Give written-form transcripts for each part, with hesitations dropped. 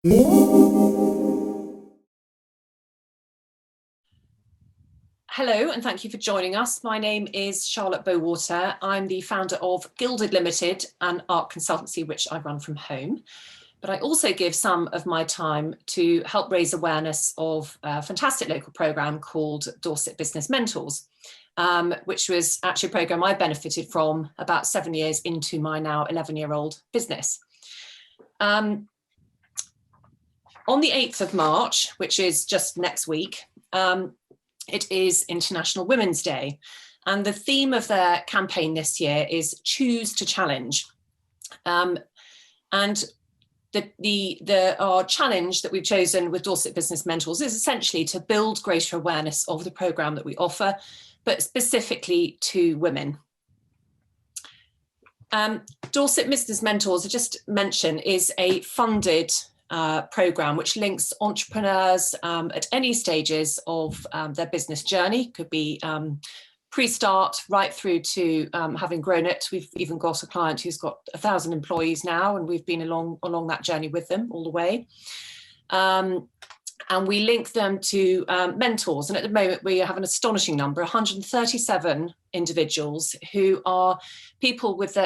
Hello, and thank you for joining us. My name is Charlotte Bowater. I'm the founder of Gilded Limited, an art consultancy which I run from home. But I also give some of my time to help raise awareness of a fantastic local programme called Dorset Business Mentors, which was actually a programme I benefited from about 7 years into my now 11-year-old business. On the 8th of March, which is just next week, it is International Women's Day, and the theme of their campaign this year is Choose to Challenge. And our challenge that we've chosen with Dorset Business Mentors is essentially to build greater awareness of the programme that we offer, but specifically to women. Dorset Business Mentors, I just mentioned, is a funded programme which links entrepreneurs at any stages of their business journey. Could be pre-start right through to having grown it. We've even got a client who's got 1,000 employees now, and we've been along that journey with them all the way. And we link them to mentors. And at the moment, we have an astonishing number, 137 individuals who are people with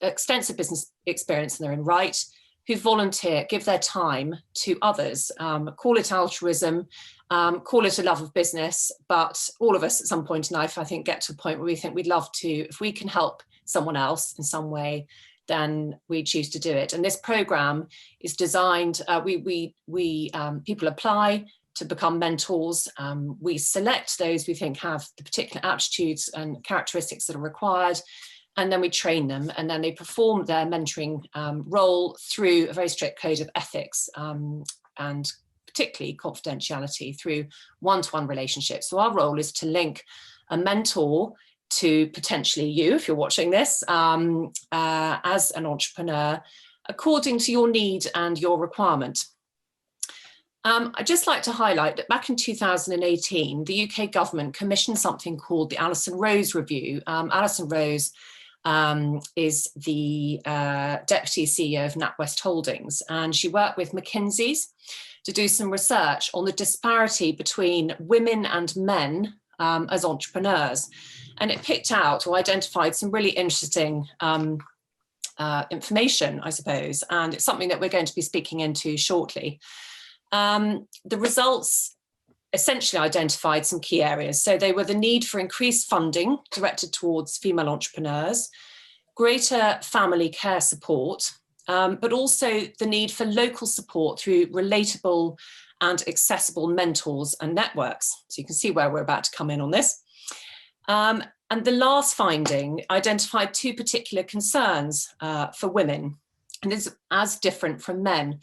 extensive business experience in their own right, who volunteer, give their time to others. Call it altruism, call it a love of business, but all of us at some point in life, I think, get to a point where we think we'd love to, if we can help someone else in some way, then we choose to do it. And this program is designed, people apply to become mentors. We select those we think have the particular aptitudes and characteristics that are required, and then we train them, and then they perform their mentoring role through a very strict code of ethics and particularly confidentiality through one-to-one relationships. So our role is to link a mentor to potentially you, if you're watching this, as an entrepreneur, according to your need and your requirement. I'd just like to highlight that back in 2018, the UK government commissioned something called the Alison Rose Review. Alison Rose is the deputy CEO of NatWest Holdings, and she worked with McKinsey's to do some research on the disparity between women and men as entrepreneurs. And it picked out or identified some really interesting information, I suppose, and it's something that we're going to be speaking into shortly. The results essentially identified some key areas. So they were the need for increased funding directed towards female entrepreneurs, greater family care support, but also the need for local support through relatable and accessible mentors and networks. So you can see where we're about to come in on this. And the last finding identified two particular concerns for women, and is as different from men.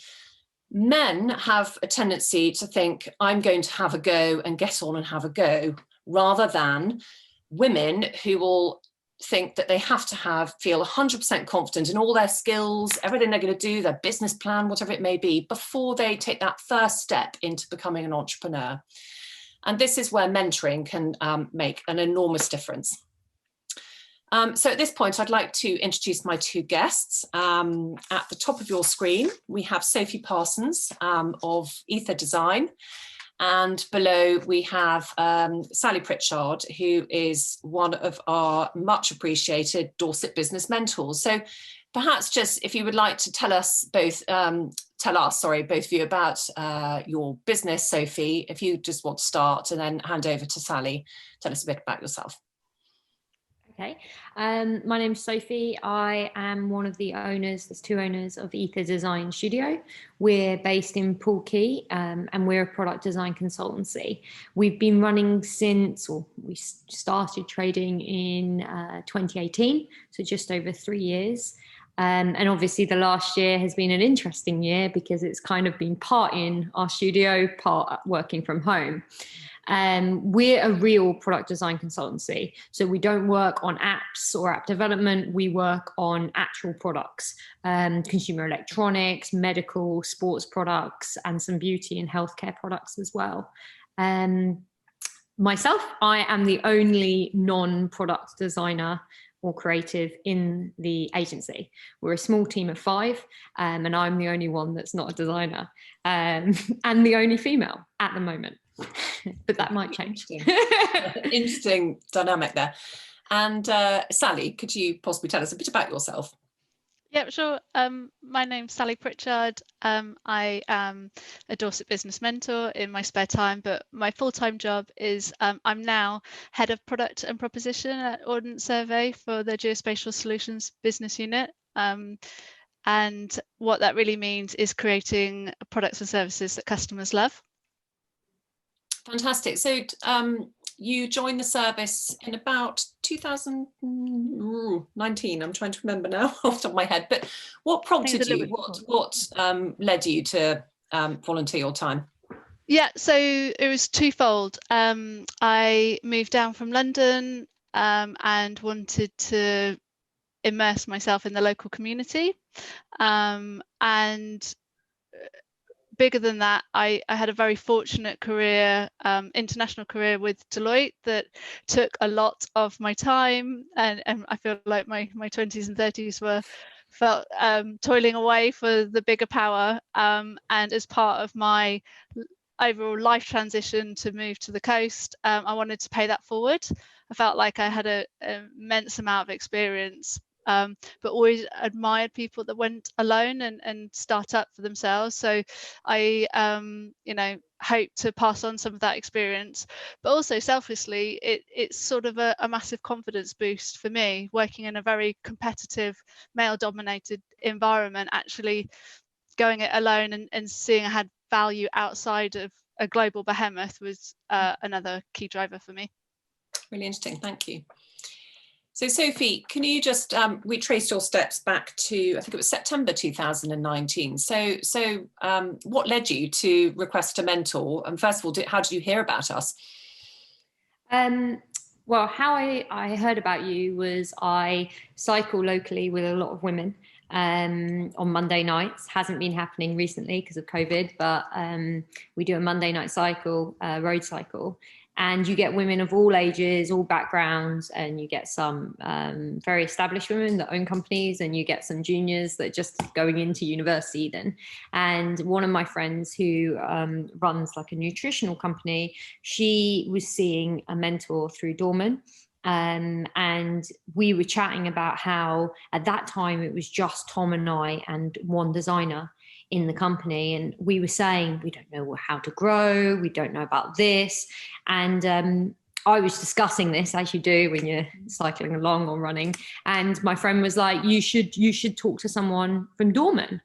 Men have a tendency to think, I'm going to have a go and get on and have a go, rather than women who will think that they have to feel 100% confident in all their skills, everything they're going to do, their business plan, whatever it may be, before they take that first step into becoming an entrepreneur. And this is where mentoring can make an enormous difference. So at this point, I'd like to introduce my two guests. At the top of your screen, we have Sophie Parsons of Aetha Design. And below we have Sally Pritchard, who is one of our much appreciated Dorset Business Mentors. So perhaps just if you would like to tell us both, both of you about your business, Sophie, if you just want to start, and then hand over to Sally, tell us a bit about yourself. Okay, my name's Sophie. I am one of the owners, there's two owners of Aetha Design Studio. We're based in Poole Quay, and we're a product design consultancy. We've been running we started trading in 2018, so just over 3 years. And obviously the last year has been an interesting year because it's kind of been part in our studio, part working from home. We're a real product design consultancy. So we don't work on apps or app development. We work on actual products, consumer electronics, medical, sports products, and some beauty and healthcare products as well. Myself, I am the only non-product designer or creative in the agency. We're a small team of 5, and I'm the only one that's not a designer, and the only female at the moment. But that might change. Interesting dynamic there. And Sally, could you possibly tell us a bit about yourself? Yeah, sure. My name's Sally Pritchard. I am a Dorset Business Mentor in my spare time, but my full-time job is I'm now Head of Product and Proposition at Ordnance Survey for the Geospatial Solutions business unit. And what that really means is creating products and services that customers love. Fantastic. So you joined the service in about 2019. I'm trying to remember now off the top of my head, but what prompted you? What led you to volunteer your time? Yeah, so it was twofold. I moved down from London and wanted to immerse myself in the local community. And bigger than that, I had a very fortunate career, international career with Deloitte that took a lot of my time, and I feel like my 20s and 30s felt toiling away for the bigger power. And as part of my overall life transition to move to the coast, I wanted to pay that forward. I felt like I had an immense amount of experience, but always admired people that went alone and start up for themselves. So I, hope to pass on some of that experience, but also selfishly, it's sort of a massive confidence boost for me, working in a very competitive, male-dominated environment, actually going it alone and seeing I had value outside of a global behemoth was another key driver for me. Really interesting, thank you. So Sophie, can you just, we traced your steps back to, I think it was September 2019. So what led you to request a mentor? And first of all, how did you hear about us? Well, how I heard about you was I cycle locally with a lot of women on Monday nights. Hasn't been happening recently because of COVID, but we do a Monday night cycle, road cycle. And you get women of all ages, all backgrounds, and you get some very established women that own companies, and you get some juniors that are just going into university then. And one of my friends who runs like a nutritional company, she was seeing a mentor through Dorman. And we were chatting about how at that time it was just Tom and I and one designer in the company, and we were saying we don't know how to grow, we don't know about this, and I was discussing this, as you do when you're cycling along or running, and my friend was like, you should talk to someone from Dorman,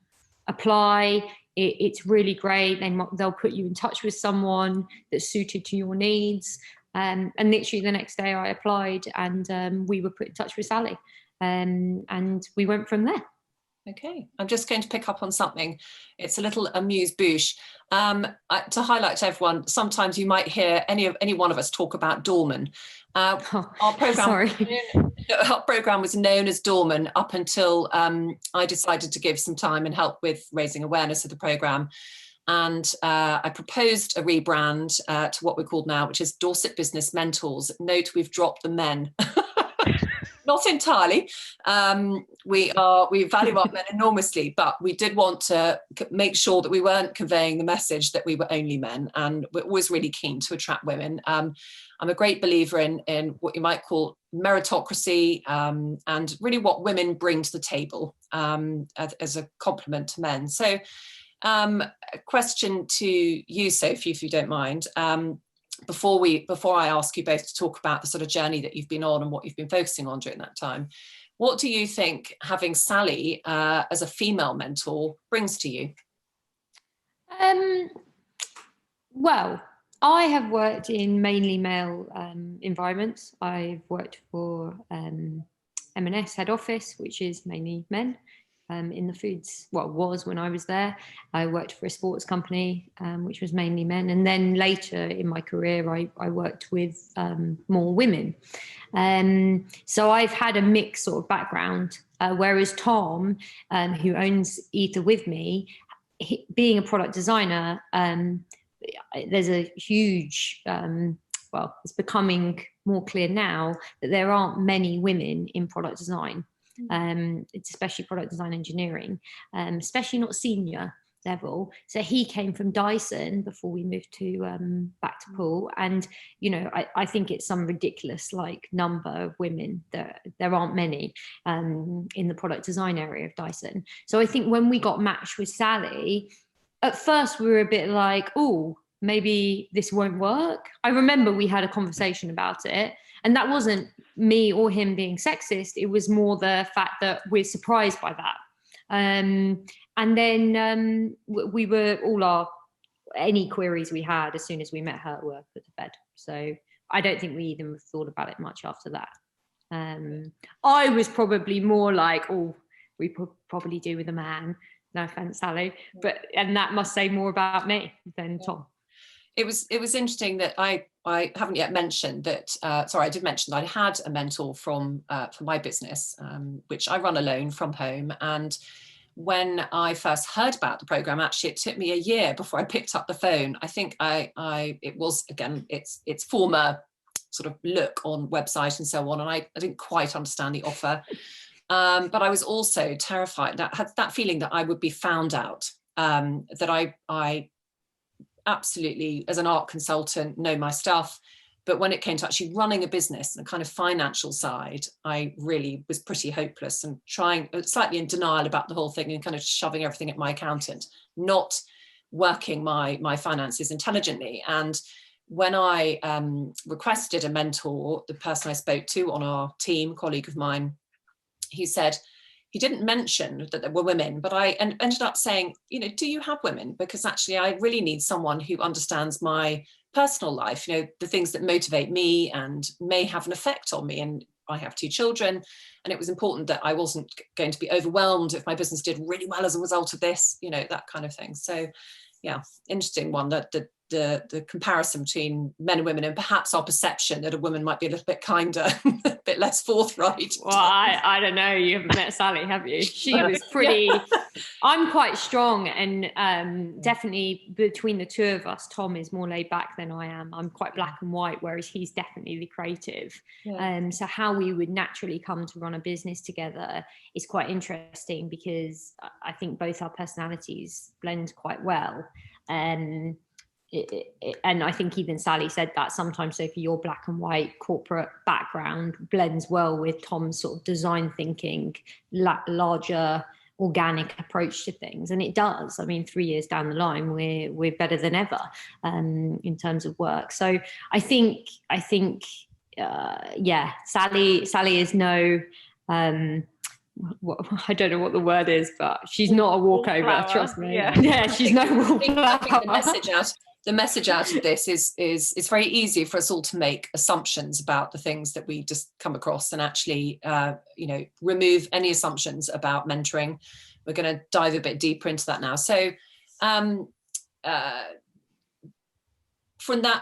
apply, it's really great, they'll put you in touch with someone that's suited to your needs. And literally the next day I applied, and we were put in touch with Sally, and we went from there. Okay, I'm just going to pick up on something. It's a little amuse-bouche. To highlight to everyone, sometimes you might hear any one of us talk about Dorman. Our program was known as Dorman up until I decided to give some time and help with raising awareness of the program. And I proposed a rebrand to what we're called now, which is Dorset Business Mentors. Note, we've dropped the men. Not entirely. We value our men enormously, but we did want to make sure that we weren't conveying the message that we were only men, and we're always really keen to attract women. I'm a great believer in what you might call meritocracy, and really what women bring to the table as a complement to men. So a question to you, Sophie, if you don't mind. Before I ask you both to talk about the sort of journey that you've been on and what you've been focusing on during that time, what do you think having Sally as a female mentor brings to you? Well, I have worked in mainly male environments. I've worked for M&S head office, which is mainly men. In the foods, was when I was there. I worked for a sports company, which was mainly men. And then later in my career, I worked with more women. So I've had a mixed sort of background, whereas Tom, who owns Aetha with me, being a product designer, there's a huge, it's becoming more clear now that there aren't many women in product design. It's especially product design engineering, especially not senior level. So he came from Dyson before we moved to back to Poole, and I think it's some ridiculous like number of women. There aren't many in the product design area of Dyson. So I think when we got matched with Sally, at first we were a bit like, oh, maybe this won't work. I remember we had a conversation about it, and that wasn't me or him being sexist. It was more the fact that we're surprised by that. And then we were any queries we had as soon as we met her were put to bed. So I don't think we even thought about it much after that. I was probably more like, oh, we probably do with a man. No offense, Sally, and that must say more about me than Tom. It was interesting that I haven't yet mentioned that. Sorry, I did mention that I had a mentor from my business, which I run alone from home. And when I first heard about the program, actually, it took me a year before I picked up the phone. I think it was, again, its former sort of look on website and so on, and I didn't quite understand the offer. But I was also terrified, that had that feeling that I would be found out, that I absolutely, as an art consultant, know my stuff. But when it came to actually running a business and the kind of financial side, I really was pretty hopeless and slightly in denial about the whole thing and kind of shoving everything at my accountant, not working my finances intelligently. And when I requested a mentor, the person I spoke to on our team, colleague of mine, he said, he didn't mention that there were women, but I ended up saying, do you have women? Because actually I really need someone who understands my personal life, the things that motivate me and may have an effect on me. And I have 2 children, and it was important that I wasn't going to be overwhelmed if my business did really well as a result of this, that kind of thing. So yeah, interesting one, that the comparison between men and women, and perhaps our perception that a woman might be a little bit kinder, a bit less forthright. Well, I don't know. You haven't met Sally, have you? She was pretty. Yeah. I'm quite strong, and definitely between the two of us, Tom is more laid back than I am. I'm quite black and white, whereas he's definitely the creative. Yeah. So how we would naturally come to run a business together is quite interesting, because I think both our personalities blend quite well. And I think even Sally said that sometimes, Sophie, your black and white corporate background blends well with Tom's sort of design thinking, larger organic approach to things, and it does. I mean, 3 years down the line, we're better than ever in terms of work. So I think Sally is no. I don't know what the word is, but she's not a walkover. Trust me. Yeah, she's no wallflower. I think the message out of this is it's very easy for us all to make assumptions about the things that we just come across, and actually remove any assumptions about mentoring. We're going to dive a bit deeper into that now. So from that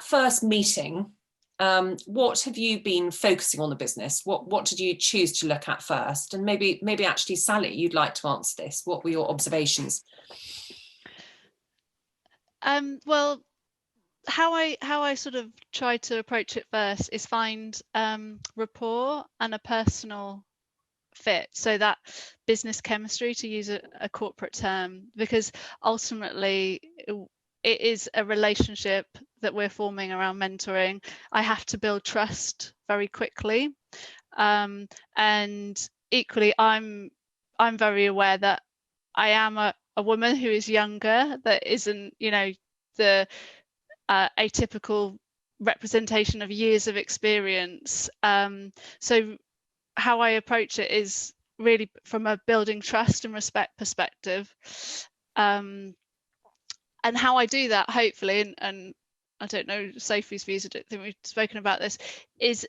first meeting, what have you been focusing on the business? What did you choose to look at first? And maybe actually, Sally, you'd like to answer this. What were your observations? Well, how I sort of try to approach it first is find rapport and a personal fit, so that business chemistry, to use a corporate term, because ultimately it is a relationship that we're forming around mentoring. I have to build trust very quickly, and equally I'm very aware that I am a woman who is younger, that isn't the atypical representation of years of experience. So how I approach it is really from a building trust and respect perspective. And how I do that, hopefully, and I don't know Sophie's views, I don't think we've spoken about this, is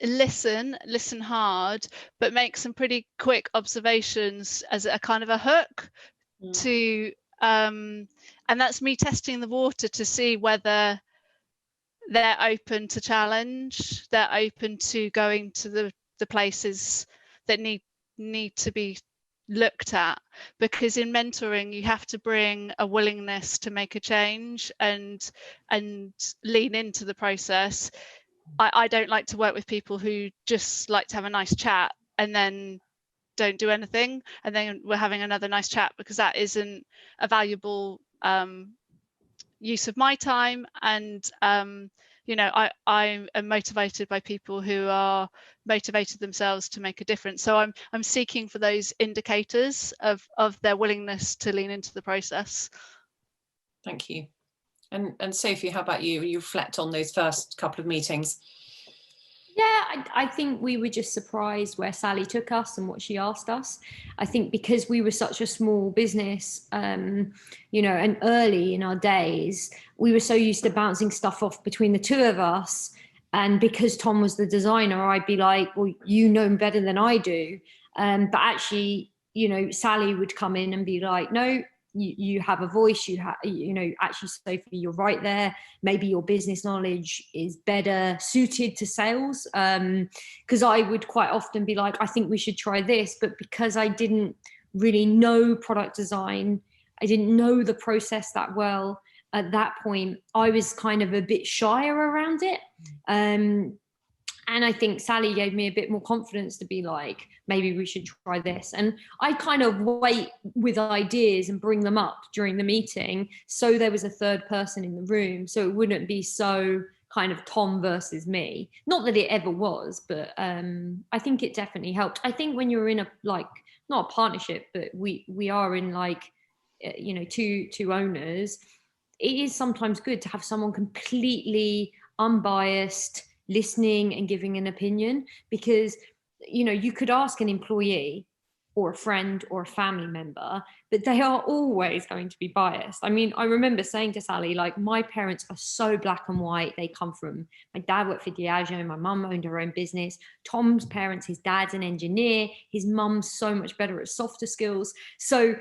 listen hard, but make some pretty quick observations as a kind of a hook to, and that's me testing the water to see whether they're open to challenge, they're open to going to the places that need to be looked at. Because in mentoring you have to bring a willingness to make a change and lean into the process. I don't like to work with people who just like to have a nice chat and then don't do anything, and then we're having another nice chat, because that isn't a valuable use of my time. And you know, I am motivated by people who are motivated themselves to make a difference. So I'm seeking for those indicators of their willingness to lean into the process. Thank you. And Sophie, how about you? You reflect on those first couple of meetings. Yeah, I think we were just surprised where Sally took us and what she asked us. I think because we were such a small business, you know, and early in our days, we were so used to bouncing stuff off between the two of us. And because Tom was the designer, I'd be like, well, you know better than I do. But actually, you know, Sally would come in and be like, no, you have a voice, you know, actually, Sophie, you're right there. Maybe your business knowledge is better suited to sales. Because I would quite often be like, I think we should try this. But because I didn't really know product design, I didn't know the process that well at that point, I was kind of a bit shyer around it. And I think Sally gave me a bit more confidence to be like, maybe we should try this. And I kind of wait with ideas and bring them up during the meeting, so there was a third person in the room, so it wouldn't be so kind of Tom versus me. Not that it ever was, but I think it definitely helped. I think when you're in a, like, not a partnership, but we are in, like, you know, two owners, it is sometimes good to have someone completely unbiased, listening and giving an opinion, because, you know, you could ask an employee or a friend or a family member, but they are always going to be biased. I mean, I remember saying to Sally, like, my parents are so black and white. They come from, my dad worked for Diageo, my mum owned her own business. Tom's parents, his dad's an engineer, his mum's so much better at softer skills. So,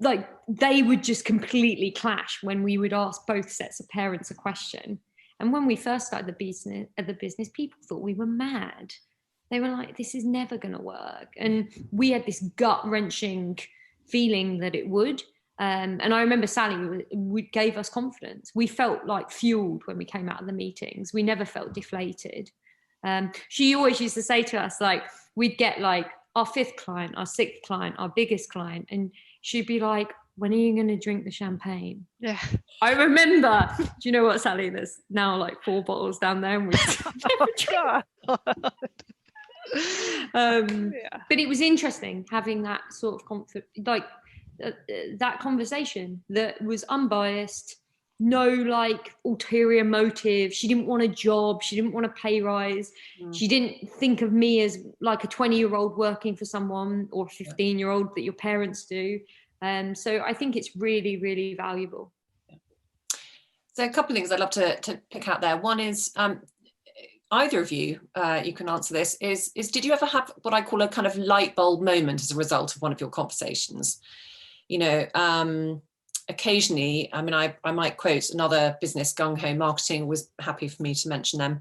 like, they would just completely clash when we would ask both sets of parents a question. And when we first started the business, people thought we were mad. They were like, this is never going to work. And we had this gut-wrenching feeling that it would. And I remember Sally gave us confidence. We felt like fueled when we came out of the meetings. We never felt deflated. She always used to say to us, like, we'd get like our 5th client, our 6th client, our biggest client. And she'd be like, when are you going to drink the champagne? Yeah. I remember, do you know what, Sally? There's now like 4 bottles down there and we God. But it was interesting having that sort of like that conversation that was unbiased, no like ulterior motive. She didn't want a job, she didn't want a pay rise, she didn't think of me as like a 20-year-old working for someone, or a 15-year-old that your parents do. So I think it's really, really valuable. So a couple of things I'd love to pick out there. One is, either of you, you can answer this, is did you ever have what I call a kind of light bulb moment as a result of one of your conversations? You know, occasionally, I mean, I might quote another business, Gung Ho Marketing, was happy for me to mention them,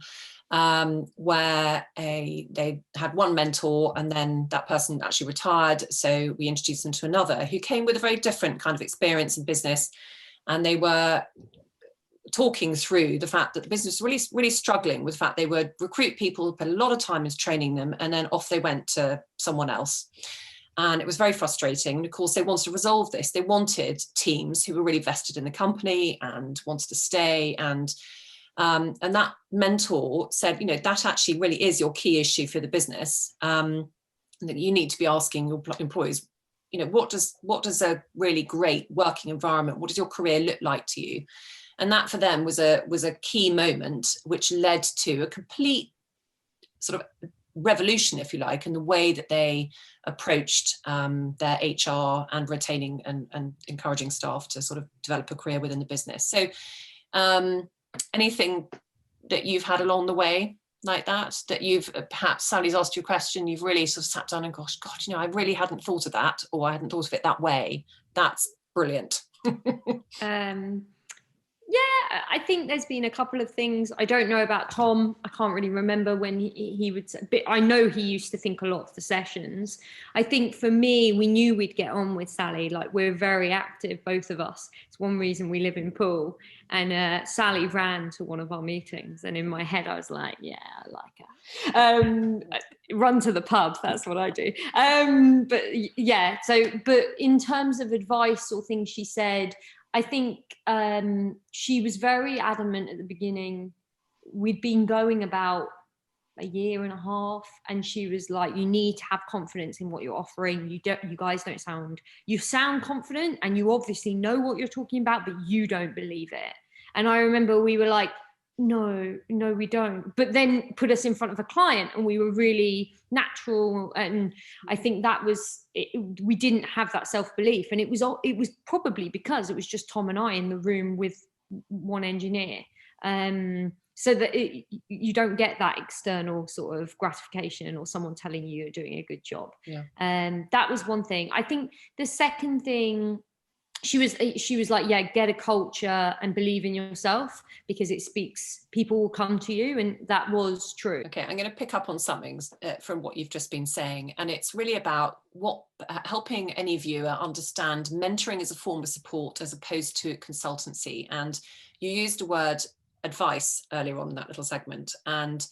where they had one mentor and then that person actually retired. So we introduced them to another who came with a very different kind of experience in business. And they were talking through the fact that the business was really struggling with the fact they would recruit people, put a lot of time into training them, and then off they went to someone else. And it was very frustrating. And of course, they wanted to resolve this. They wanted teams who were really vested in the company and wanted to stay. And that mentor said, you know, that actually really is your key issue for the business. And that you need to be asking your employees, you know, what does a really great working environment, what does your career look like to you? And that for them was a key moment, which led to a complete sort of revolution, if you like, in the way that they approached their HR and retaining and encouraging staff to sort of develop a career within the business. So anything that you've had along the way like that you've perhaps, Sally's asked you a question, you've really sort of sat down and God, you know, I really hadn't thought of that, or I hadn't thought of it that way. That's brilliant. Yeah, I think there's been a couple of things. I don't know about Tom. I can't really remember when he would, but I know he used to think a lot of the sessions. I think for me, we knew we'd get on with Sally. Like, we're very active, both of us. It's one reason we live in Poole. And Sally ran to one of our meetings, and in my head I was like, yeah, I like her. Run to the pub, that's what I do. But yeah, but in terms of advice or things she said, I think she was very adamant at the beginning. We'd been going about a year and a half, and she was like, you need to have confidence in what you're offering. You guys don't sound, you sound confident, and you obviously know what you're talking about, but you don't believe it. And I remember we were like, no, we don't. But then put us in front of a client, and we were really natural. And I think that was it, we didn't have that self-belief, and it was probably because it was just Tom and I in the room with one engineer. So that you don't get that external sort of gratification or someone telling you you're doing a good job. Yeah. That was one thing. I think the second thing, she was like, yeah, get a culture and believe in yourself, because it speaks, people will come to you. And that was true. Okay, I'm going to pick up on something from what you've just been saying. And it's really about helping any viewer understand mentoring as a form of support as opposed to consultancy. And you used the word advice earlier on in that little segment. And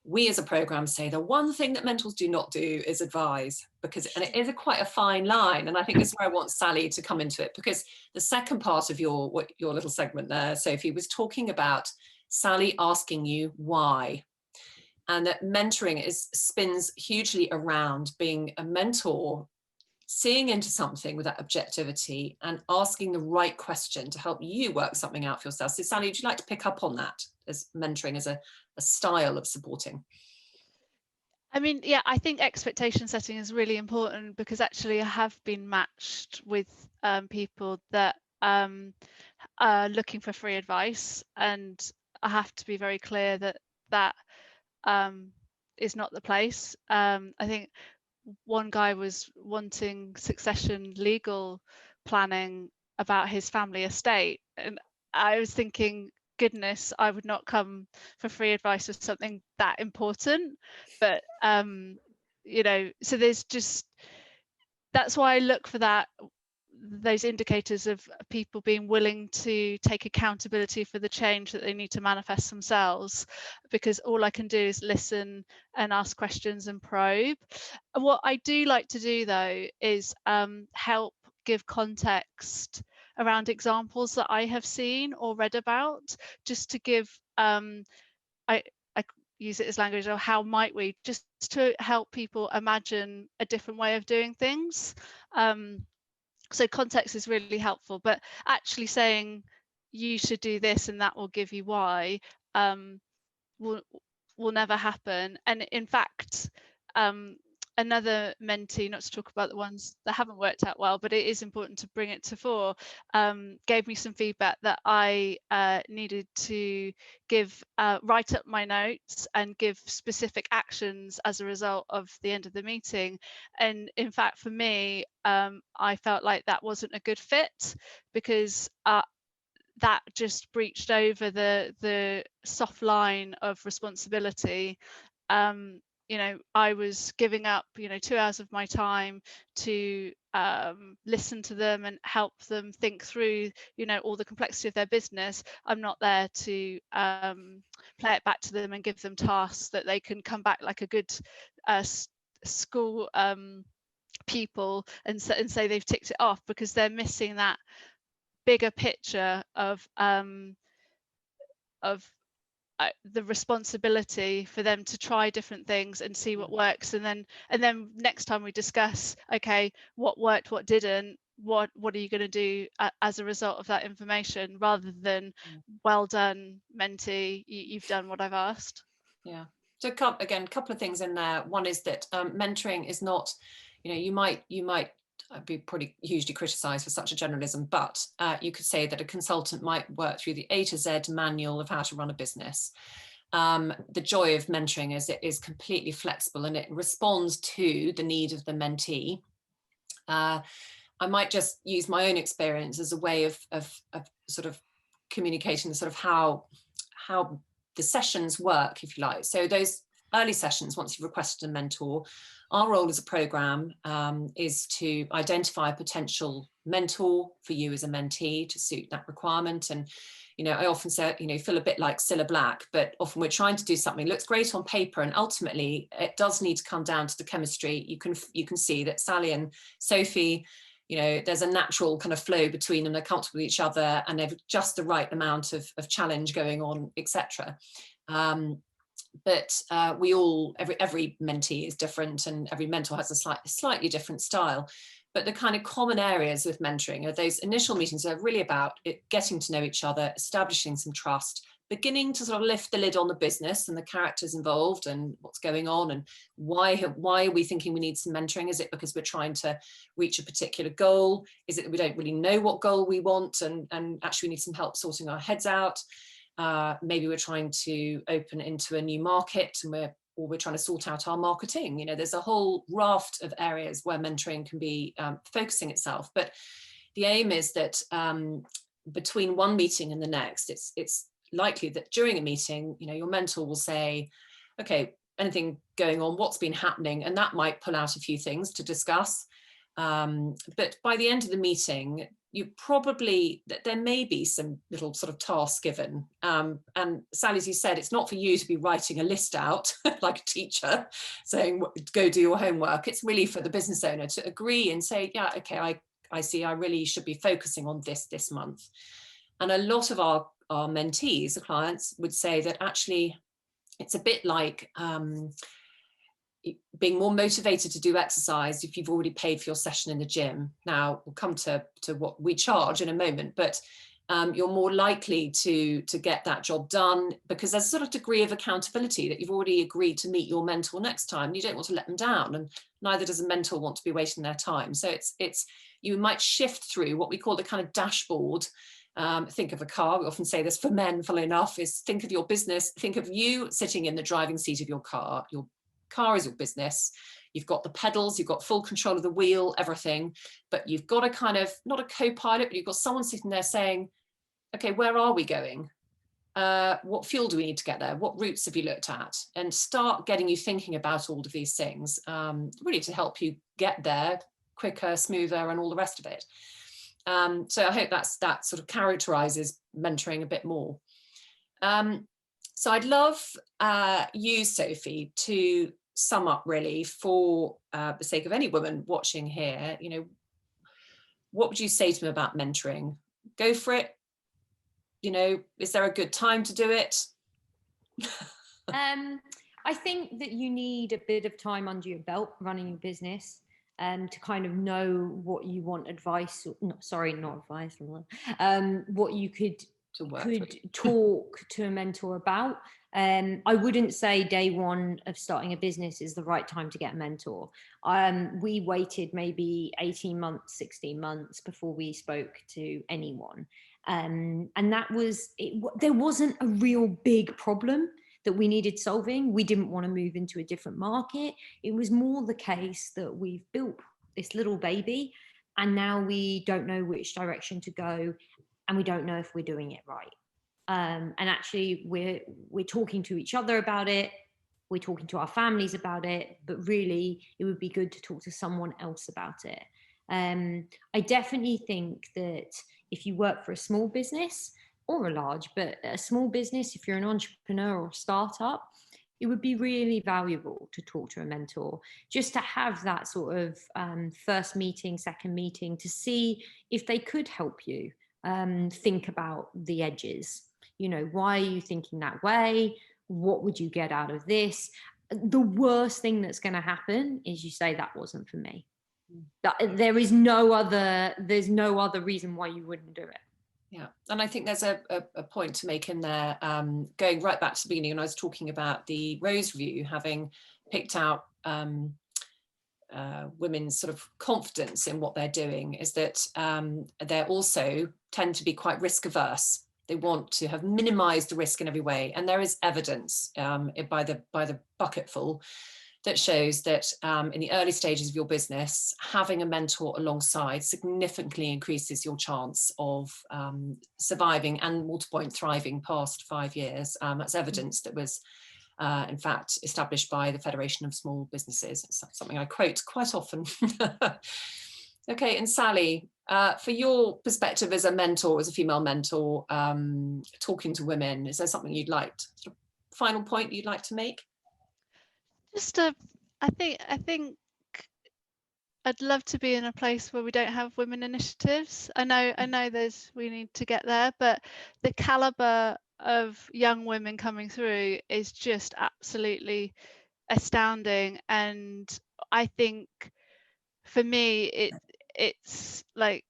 we as a program say the one thing that mentors do not do is advise, and it is quite a fine line. And I think this is where I want Sally to come into it, because the second part of your little segment there, Sophie, was talking about Sally asking you why. And that mentoring spins hugely around being a mentor, seeing into something with that objectivity and asking the right question to help you work something out for yourself. So Sally, would you like to pick up on that as mentoring as a style of supporting? I mean, yeah, I think expectation setting is really important, because actually I have been matched with people that are looking for free advice, and I have to be very clear that is not the place. I think one guy was wanting succession legal planning about his family estate, and I was thinking, goodness, I would not come for free advice for something that important. But you know, so there's just, that's why I look for those indicators of people being willing to take accountability for the change that they need to manifest themselves, because all I can do is listen and ask questions and probe. And what I do like to do, though, is help give context around examples that I have seen or read about, just to give I use it as language, or how might we, just to help people imagine a different way of doing things. So context is really helpful, but actually saying you should do this and that will give you why will never happen. And in fact, another mentee, not to talk about the ones that haven't worked out well, but it is important to bring it to fore, gave me some feedback that I needed to write up my notes and give specific actions as a result of the end of the meeting. And in fact, for me, I felt like that wasn't a good fit, because that just breached over the soft line of responsibility. You know, I was giving up, 2 hours of my time to listen to them and help them think through, all the complexity of their business. I'm not there to play it back to them and give them tasks that they can come back like a good school pupil and say they've ticked it off, because they're missing that bigger picture of the responsibility for them to try different things and see what works, and then next time we discuss, okay, what worked, what didn't, what are you going to do as a result of that information, rather than well done, mentee, you've done what I've asked. Yeah. So again, a couple of things in there. One is that mentoring is not, you might be pretty hugely criticized for such a generalism, but you could say that a consultant might work through the A to Z manual of how to run a business. The joy of mentoring is it is completely flexible and it responds to the need of the mentee. I might just use my own experience as a way of sort of communicating sort of how the sessions work, if you like. So those early sessions, once you've requested a mentor, our role as a program is to identify a potential mentor for you as a mentee to suit that requirement. And I often say, feel a bit like Cilla Black, but often we're trying to do something that looks great on paper, and ultimately it does need to come down to the chemistry. You can see that Sally and Sophie, there's a natural kind of flow between them. They're comfortable with each other, and they've just the right amount of challenge going on, etc. But every mentee is different, and every mentor has a slightly different style. But the kind of common areas with mentoring are those initial meetings are really about getting to know each other, establishing some trust, beginning to sort of lift the lid on the business and the characters involved and what's going on, and why are we thinking we need some mentoring? Is it because we're trying to reach a particular goal? Is it that we don't really know what goal we want and actually we need some help sorting our heads out? Maybe we're trying to open into a new market, and we're trying to sort out our marketing. There's a whole raft of areas where mentoring can be focusing itself. But the aim is that between one meeting and the next, it's likely that during a meeting, your mentor will say, okay, anything going on, what's been happening? And that might pull out a few things to discuss. But by the end of the meeting, there may be some little sort of task given. And Sally, as you said, it's not for you to be writing a list out like a teacher saying, go do your homework. It's really for the business owner to agree and say, yeah, okay, I see I really should be focusing on this month. And a lot of our mentees, the clients, would say that actually it's a bit like being more motivated to do exercise if you've already paid for your session in the gym. Now we'll come to what we charge in a moment, but you're more likely to get that job done because there's a sort of degree of accountability that you've already agreed to meet your mentor next time. You don't want to let them down, and neither does a mentor want to be wasting their time. So it's you might shift through what we call the kind of dashboard. Think of a car. We often say this for men, funnily enough, is think of your business, think of you sitting in the driving seat of your car. Your car is your business. You've got the pedals, you've got full control of the wheel, everything, but you've got a kind of, not a co-pilot, but you've got someone sitting there saying, okay, where are we going? What fuel do we need to get there? What routes have you looked at? And start getting you thinking about all of these things, really to help you get there quicker, smoother, and all the rest of it. So I hope that sort of characterizes mentoring a bit more. So I'd love you, Sophie, to sum up really for the sake of any woman watching here, what would you say to them about mentoring? Go for it. Is there a good time to do it? I think that you need a bit of time under your belt running your business to kind of know what you want advice, what you could talk to a mentor about. I wouldn't say day one of starting a business is the right time to get a mentor. We waited maybe 18 months, 16 months before we spoke to anyone. And that was, there wasn't a real big problem that we needed solving. We didn't want to move into a different market. It was more the case that we've built this little baby and now we don't know which direction to go and we don't know if we're doing it right. And actually we're talking to each other about it. We're talking to our families about it, but really it would be good to talk to someone else about it. I definitely think that if you work for a small business or a large, but a small business, if you're an entrepreneur or startup, it would be really valuable to talk to a mentor, just to have that sort of first meeting, second meeting, to see if they could help you think about the edges. Why are you thinking that way? What would you get out of this? The worst thing that's going to happen is you say that wasn't for me. There's no other reason why you wouldn't do it. Yeah, and I think there's a point to make in there, going right back to the beginning when I was talking about the Rose Review, having picked out women's sort of confidence in what they're doing, is that they also tend to be quite risk averse. They want to have minimized the risk in every way, and there is evidence by the bucketful that shows that in the early stages of your business, having a mentor alongside significantly increases your chance of surviving and multi-point thriving past 5 years. That's evidence that was in fact established by the Federation of Small Businesses. It's something I quote quite often. Okay, and Sally, for your perspective as a mentor, as a female mentor, talking to women, is there something you'd like to, final point you'd like to make? Just I think I'd love to be in a place where we don't have women initiatives. I know we need to get there, but the caliber of young women coming through is just absolutely astounding. And I think for me it's like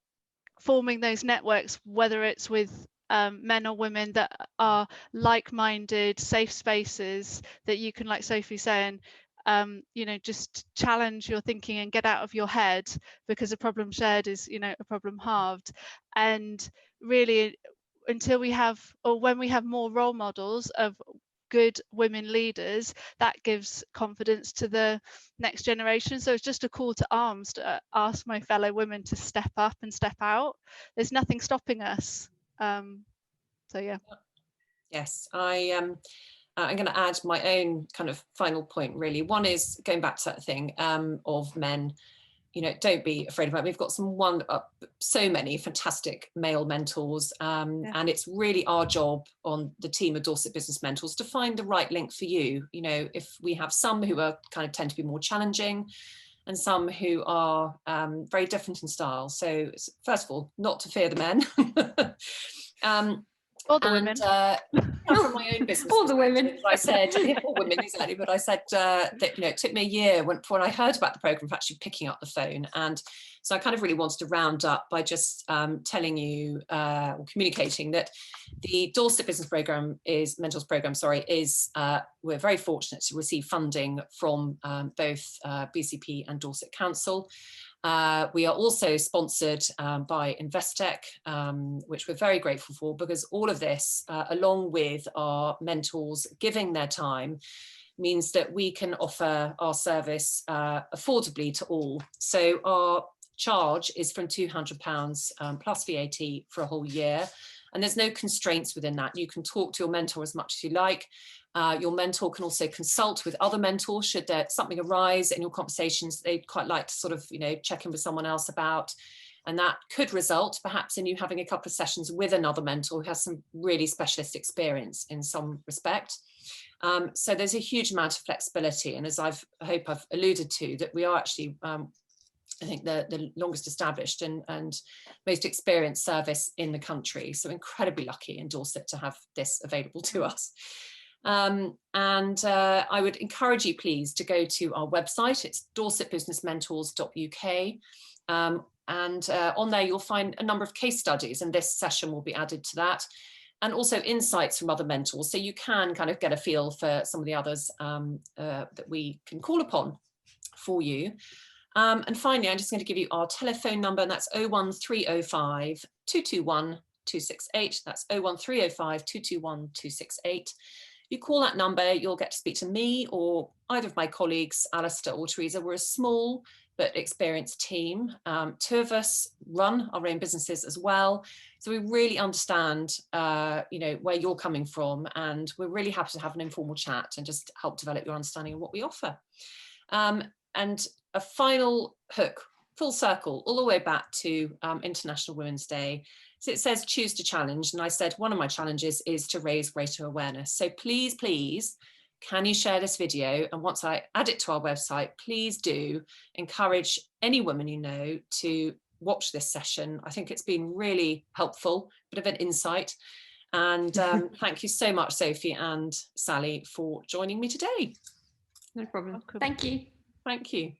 forming those networks, whether it's with men or women that are like-minded, safe spaces that you can, like Sophie saying, you know, just challenge your thinking and get out of your head, because a problem shared is, you know, a problem halved. And really, until we have, or when we have more role models of good women leaders, that gives confidence to the next generation. So it's just a call to arms to ask my fellow women to step up and step out. There's nothing stopping us. So yeah. Yes, I'm going to add my own kind of final point, really. One is going back to that thing of men, you know, don't be afraid of it. We've got so many fantastic male mentors, and it's really our job on the team of Dorset Business Mentors to find the right link for you. You know, if we have some who are kind of tend to be more challenging and some who are very different in style. So first of all, not to fear the men. Or the women. From my own business, all the women. I said, all women, exactly. But I said that, you know, it took me a year when I heard about the program for actually picking up the phone, and so I kind of really wanted to round up by just telling you or communicating that the Dorset Business Mentors program, is we're very fortunate to receive funding from both BCP and Dorset Council. We are also sponsored by Investec, which we're very grateful for, because all of this, along with our mentors giving their time, means that we can offer our service affordably to all. So our charge is from £200 plus VAT for a whole year. And there's no constraints within that. You can talk to your mentor as much as you like. Your mentor can also consult with other mentors should there something arise in your conversations they'd quite like to sort of, you know, check in with someone else about. And that could result perhaps in you having a couple of sessions with another mentor who has some really specialist experience in some respect. So there's a huge amount of flexibility. And as I hope I've alluded to, that we are actually I think the longest established and most experienced service in the country. So incredibly lucky in Dorset to have this available to us. And I would encourage you, please, to go to our website. It's dorsetbusinessmentors.uk. And on there, you'll find a number of case studies, and this session will be added to that. And also insights from other mentors. So you can kind of get a feel for some of the others that we can call upon for you. And finally, I'm just going to give you our telephone number, and that's 01305 221 268. That's 01305 221 268. You call that number, you'll get to speak to me or either of my colleagues, Alistair or Teresa. We're a small but experienced team. Two of us run our own businesses as well. So we really understand, you know, where you're coming from, and we're really happy to have an informal chat and just help develop your understanding of what we offer. And a final hook, full circle, all the way back to International Women's Day. So it says choose to challenge. And I said one of my challenges is to raise greater awareness. So please, please, can you share this video? And once I add it to our website, please do encourage any woman you know to watch this session. I think it's been really helpful, bit of an insight. And thank you so much, Sophie and Sally, for joining me today. No problem. Thank you. Thank you.